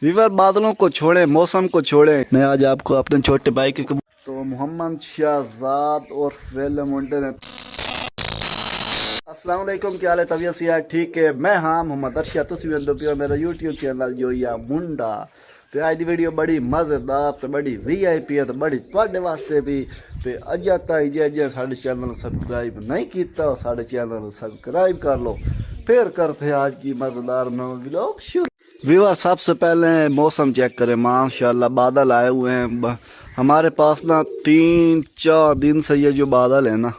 Weaver बादलों को छोड़े, मौसम को छोड़े, मैं आज आपको अपने छोटे भाई के तो मोहम्मद शहजाद और वेले मुंडे ने अस्सलाम वालेकुम, क्या हाल है? तबीयत से ठीक है? मैं हाँ मोहम्मद अरशद, तुम भी मेरा यूट्यूब चैनल जो या मुंडा। तो आज की वीडियो बड़ी मज़ेदार तो बड़ी VIP है तो बड़ी थोड़े वास्ते भी। तो अजा ताई जे साढ़े चैनल सब्सक्राइब नहीं किया साढ़े चैनल सब्सक्राइब कर लो। फिर करते हैं आज की मज़ेदार व्लॉग शुरू। व्यूअर सबसे पहले मौसम चेक करें, माशाल्लाह बादल आए हुए हैं हमारे पास ना। 3-4 दिन से ये जो बादल है ना,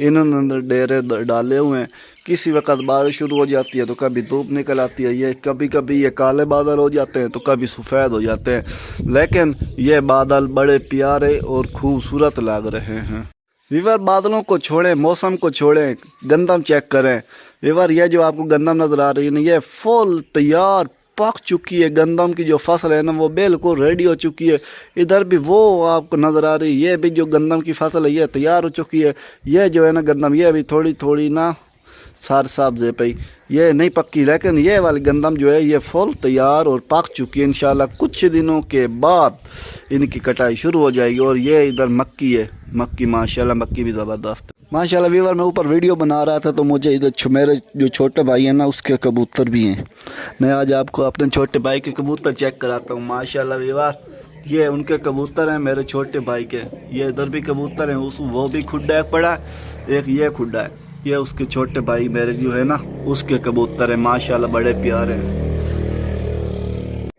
इन्होंने डेरे डाले हुए हैं। किसी वक्त बारिश शुरू हो जाती है तो कभी धूप निकल आती है, ये कभी कभी ये काले बादल हो जाते हैं तो कभी सफ़ेद हो जाते हैं, लेकिन ये बादल बड़े प्यारे और खूबसूरत लग रहे हैं। वीवर बादलों को छोड़ें, मौसम को छोड़ें, गंदम चेक करें। वीवर ये जो आपको गंदम नज़र आ रही है ना, ये फुल तैयार पक चुकी है। गंदम की जो फसल है ना वो बिल्कुल रेडी हो चुकी है। इधर भी वो आपको नज़र आ रही है, ये भी जो गंदम की फसल है ये तैयार हो चुकी है। ये जो है ना गंदम, ये भी थोड़ी थोड़ी ना सार साफ जे पई, ये नहीं पक्की, लेकिन ये वाली गंदम जो है ये फुल तैयार और पक चुकी है। इंशाल्लाह कुछ दिनों के बाद इनकी कटाई शुरू हो जाएगी। और ये इधर मक्की है, मक्की माशाल्लाह मक्की भी ज़बरदस्त है माशाल्लाह। व्यूअर मैं ऊपर वीडियो बना रहा था तो मुझे इधर मेरे जो छोटे भाई हैं ना उसके कबूतर भी हैं। मैं आज आपको अपने छोटे भाई के कबूतर चेक कराता हूँ माशाल्लाह। व्यूअर ये उनके कबूतर हैं मेरे छोटे भाई के। ये इधर भी कबूतर हैं, उस वो भी खुड्डा एक पड़ा, एक ये खुड्डा है। ये उसके छोटे भाई मेरे जो है ना उसके कबूतर है माशाल्लाह, बड़े प्यारे हैं।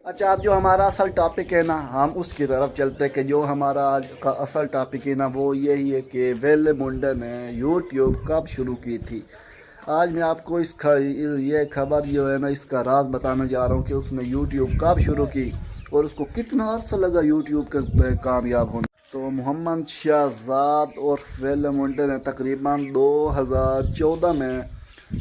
अच्छा, अब जो हमारा असल टॉपिक है ना हम उसकी तरफ चलते हैं कि जो हमारा आज का असल टॉपिक है ना वो यही है कि वेले मुंडे ने यूट्यूब कब शुरू की थी। आज मैं आपको ये खबर जो है ना इसका राज बताने जा रहा हूँ कि उसने यूट्यूब कब शुरू की और उसको कितना अर्सा लगा यूट्यूब के कामयाब होने। तो मोहम्मद शहजाद और वेले मुंडे ने तकरीबन 2014 में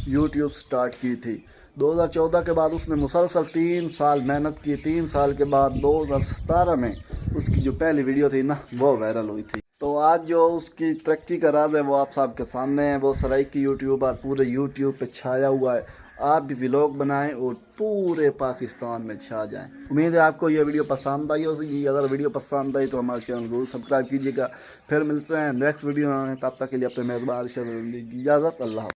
यूट्यूब स्टार्ट की थी। 2014 के बाद उसने मुसलसल 3 साल मेहनत की। 3 साल के बाद 2017 में उसकी जो पहली वीडियो थी ना वो वायरल हुई थी। तो आज जो उसकी तरक्की का राज है वो आप सबके सामने है। वो सराइकी यूट्यूबर पूरे यूट्यूब पे छाया हुआ है। आप भी व्लॉग बनाएं और पूरे पाकिस्तान में छा जाएं। उम्मीद है आपको ये वीडियो पसंद आई होगी। अगर वीडियो पसंद आई तो हमारे चैनल जरूर सब्सक्राइब कीजिएगा। फिर मिलते हैं नेक्स्ट वीडियो में, तब तक के लिए अपने मेहरबान इजाज़त। अल्लाह।